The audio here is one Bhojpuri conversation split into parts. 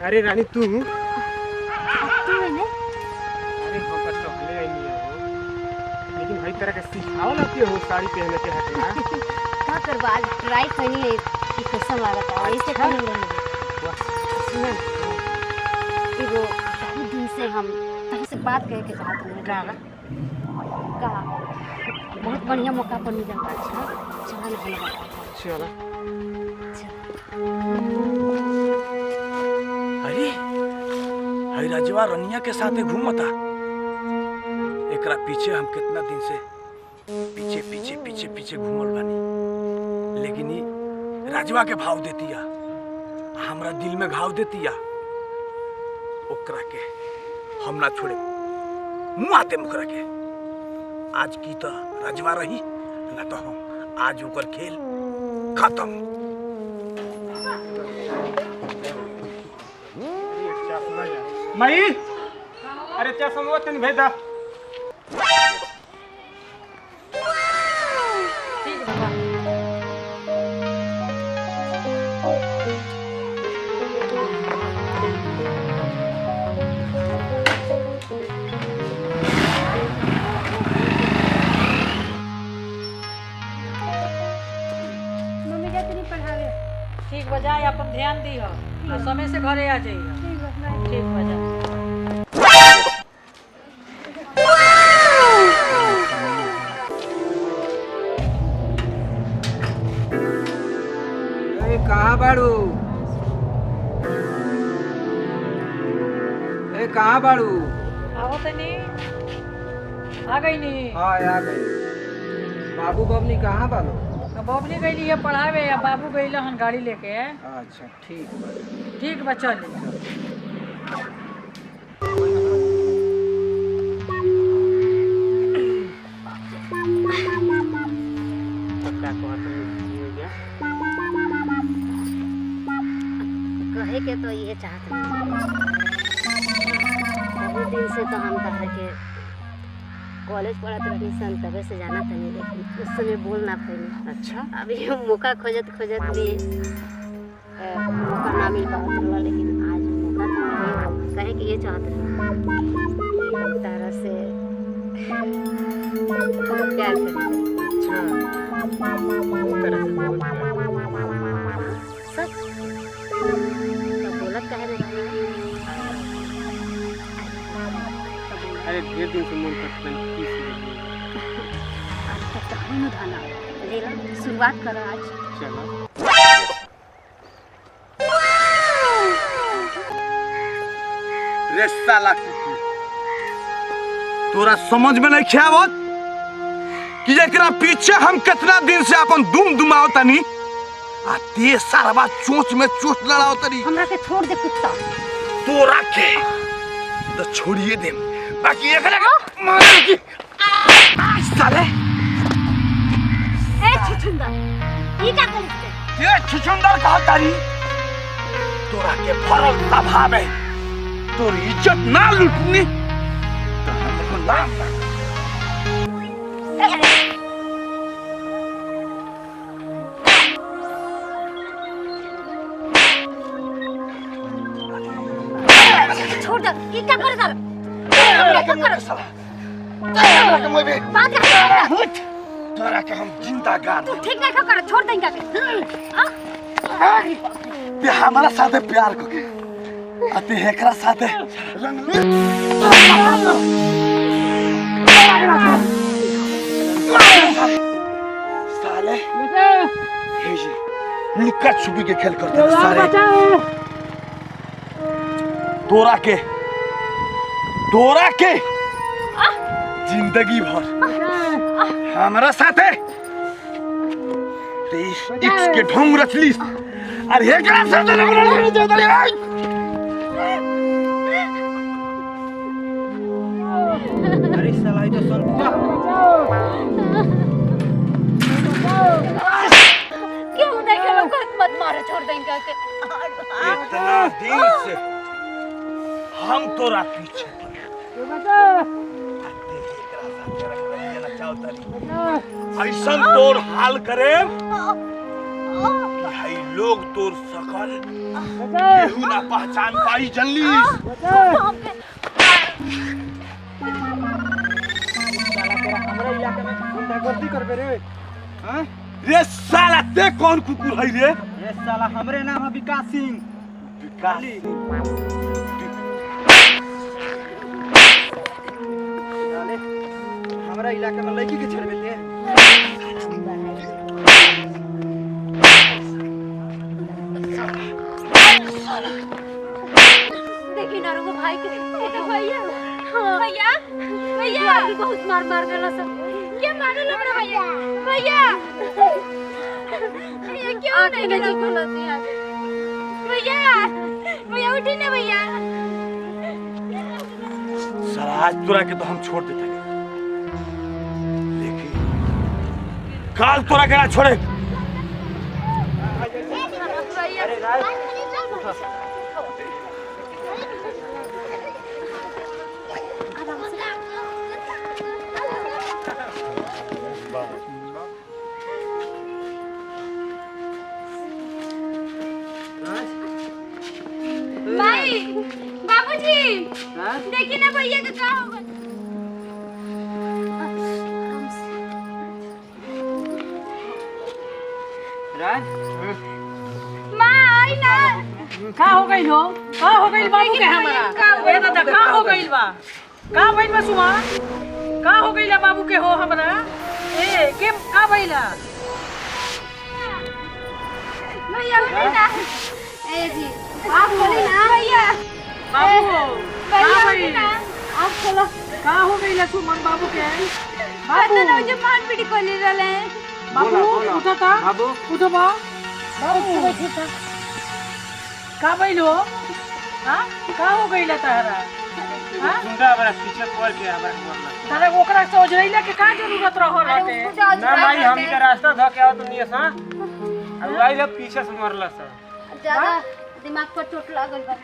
अरे रानी तू मैंने अरे हम तो टहले आई नहीं हो, लेकिन भाई तरह के सिखावल आती हो साड़ी पहने के हटना। क्या करवा आज ट्राई करनी है कि कैसा लगा था ऐसे अच्छा। करने लगे। सुनो एगो बहुत दिन से हम तभी से बात करे के चाहत नहीं का बहुत बढ़िया मौका पर मिल जाता। अच्छा चला नहीं लगा चलो अरे हई राजवा रनिया के साथे घूमता। एकरा पीछे हम कितना दिन से पीछे पीछे पीछे पीछे घूमल बानी, लेकिन ई राजवा के भाव देतिया, हमरा दिल में घाव देतिया। ओकरा के हम ना छोड़े, मुँह आते मुकरा के। आज की तो राजवा रही ना तो हम आज ओकर खेल खत्म। मई अरे चश्मा तनी भेज दा। ठीक बाबा मम्मी जाती नहीं पढ़ावे। ठीक बजाय अपन ध्यान दियो और समय से घरे आ जाइए। ठीक बजा अरे कहाँ बाड़ू? ए कहाँ बाड़ू? आओ तनी आ गई नी। हाँ आ गई। बाबू बबनी कहाँ बालो? बबली गई है पढ़ावे या बाबू गई हन गाड़ी लेके। अच्छा ठीक बा। ठीक बा चल। कहे के तो ये चाहत नहीं। बहुत दिन से तो हम कहे के कॉलेज पढ़त रही सन तबे से जाना था नहीं, लेकिन उस समय बोल ना पाई। अच्छा अभी हम मौका खोजत खोजत भी मौका ना मिल पाता था, लेकिन आज मौका तो मिल कहे कि ये चाहत रही तारा से प्यार करें। अच्छा वो तरह से बोल दिया। सच तो बोलत कहे नहीं। अरे ढेर दिन से मन करता है किस आज तक तो हम धाना लेला शुरुआत करो आज। चलो रे साला कुकुर, तोरा समझ में नहीं आवत कि एकरा पीछे हम कितना दिन से अपन दुम दुमाओ तनी आ ते सारवा चोंच में चोंच लड़ाओ तनी। हमरा के छोड़ दे कुत्ता। तोरा के तो छोड़िए दे, बाकी एकरा मारे की साले। ए छुछुंदर ई का करते? ये छुछुंदर कहा तारी, तोरा के फरल तभा में तोर इज्जत ना लूटनी तो हमको नाम ना। छोड़ दे ई का करे तार? क्या करे साला? तोरा के मोय बे बात कर। तोरा के हम जिंदा गाड़ तू ठीक नहीं कर, छोड़ दे इनका के। हां ते हमारा साथे प्यार करके अते हेकरा साथे रंग साले हे जी लुक्का छुपी के खेल करते हैं सारे। तोरा के जिंदगी भर हमारा साथे ते एक्स के ढोंग रचलीस और हेकरा साथे नहीं जाता। अरे साला ये तो संतुआ क्यों नहीं खेलो मत मारो, छोड़ दे इनका के। इतना दिन से हम तोरा पीछे ऐसा तोर हाल करे कि लोग तोर सकल केहू ना पहचान पाई जनली। साला तेरा हमरा इलाके में गुंडागर्दी करबे रे। हां रे साला ते कौन कुकुर है रे? ये साला हमरे नाम है विकास सिंह। विकास साले हमरा इलाके में लड़की के छेड़बे ते। देखी ना रुको भाई के ये तो भैया भैया भैया अभी बहुत मार मार देला सब क्या मारे लग रहा भैया भैया भैया क्यों नहीं गली खोलती है भैया भैया उठी ना भैया साला आज तोरा के तो हम छोड़ देते लेकिन काल तोरा के ना छोड़े। भाई बाबूजी देखिए ना भैया का क्या होगा राज माँ आई ना का हो गइल हो? का हो गइल बाबू के हमरा? ए दादा का हो गइल बा? का भइल बा सुमा? का हो गइल बाबू के हो हमरा? ए के का भइला? भैया उठी ना ए जी आप बोली ना भैया बाबू भैया का उठी भइल? ना आप चलो का हो गइल सुमन बाबू के? बाबू बाबू ना जो मार पीटी कर ले रहे बाबू उठा था बाबू उठो बा बाबू का भइल हो? हां का हो गइल तारा? हां गुंडा हमरा पीछे पड़ के हमरा मारला। तारे ओकरा से ओझरैला के का जरूरत रहो रहते? ना भाई हम के रास्ता ध के आओ तो नहीं सा। अब आई जब पीछे से मारला सा। ज्यादा दिमाग पर चोट लागल बा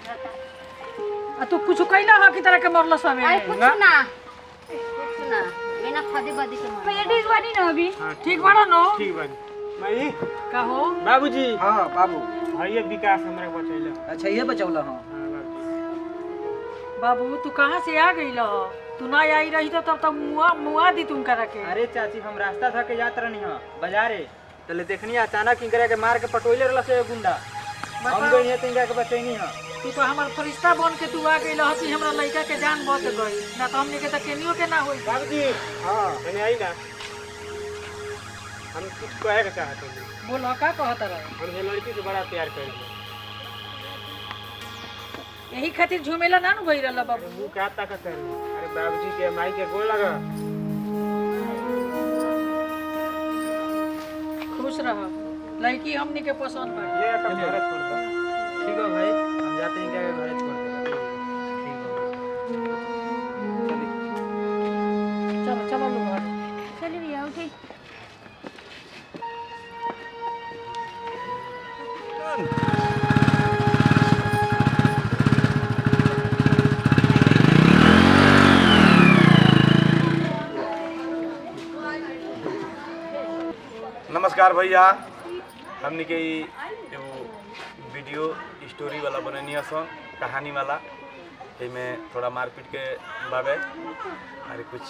आ तू कुछ कइला ह कि तरह के मरल सब आई कुछ ना बिना खादी बादी के मार भैया ठीक बानी ना अभी ठीक बाड़ा नो? ठीक बानी। मई का हो? बाबूजी हाँ बाबू भैया विकास हमरा बचैला। अच्छा ये बचौला हाँ बाबू तू कहाँ से आ गई हो? तू ना आई रही तो तब तक मुआ दी तुम करा के। अरे चाची हम रास्ता था के जात रहनी हां बाजारे तले देखनी अचानक इनकरा के मार के पटोइले रहला से गुंडा। हम गई त इनकरा के बचैनी हां। तू तो हमार फरिश्ता बन के तू आ गई हो कि हमरा लड़का के जान बच गई ना तो हमने के तो केनियो के ना होई। बाबूजी हां कने आई ना। हम कुछ कहे के चाहते हैं। बोलो का कहत रहे? हम ये लड़की से बड़ा प्यार करेंगे। यही खातिर झूमेला ना भई रहला बाबू। वो क्या ताकत है? अरे बाबूजी के माई के गोल लगा। खुश रह लड़की हमनी के पसंद बा। ये तो घर छोड़ दो। ठीक है भाई हम जाते हैं क्या घर छोड़ दो। ठीक है चलो चलो लोग घर। चलिए भैया उठी नमस्कार भैया हमने के एगो वीडियो स्टोरी वाला बननी है सन कहानी वाला में थोड़ा मारपीट के बाबे अरे कुछ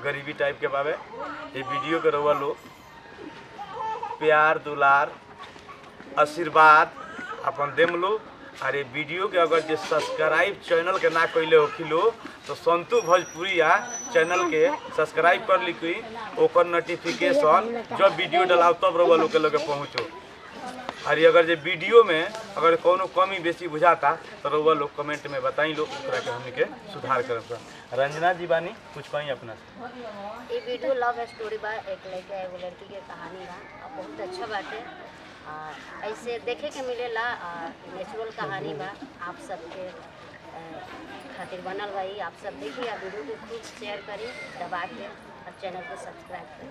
गरीबी टाइप के बाबे ये वीडियो के रहुआ लोग प्यार दुलार आशीर्वाद अपन देम लो। अरे वीडियो के अगर जे सब्सक्राइब चैनल के ना कैले हो खिलो तो संतू भोजपुरिया चैनल के सब्सक्राइब कर ली ओकर नोटिफिकेशन जब वीडियो डलाओ तब रउआ लोग के लगे पहुँचो। अरे अगर जे वीडियो में अगर कोनो कमी बेसी बुझाता तो रउआ लोग कमेंट में बताई लो ओकरा के हमनी के सुधार करब। रंजना जी बानी कुछ कहीं अपना से। ये वीडियो लव स्टोरी बा एक लड़का एगो लड़की के कहानी बा और बहुत अच्छा बाटे। ऐसे देखे के मिलेला नेचुरल कहानी बा आप सबके खातिर बनल बा। आप सब देखिए वीडियो को खूब शेयर करी दबा के और चैनल को सब्सक्राइब करी।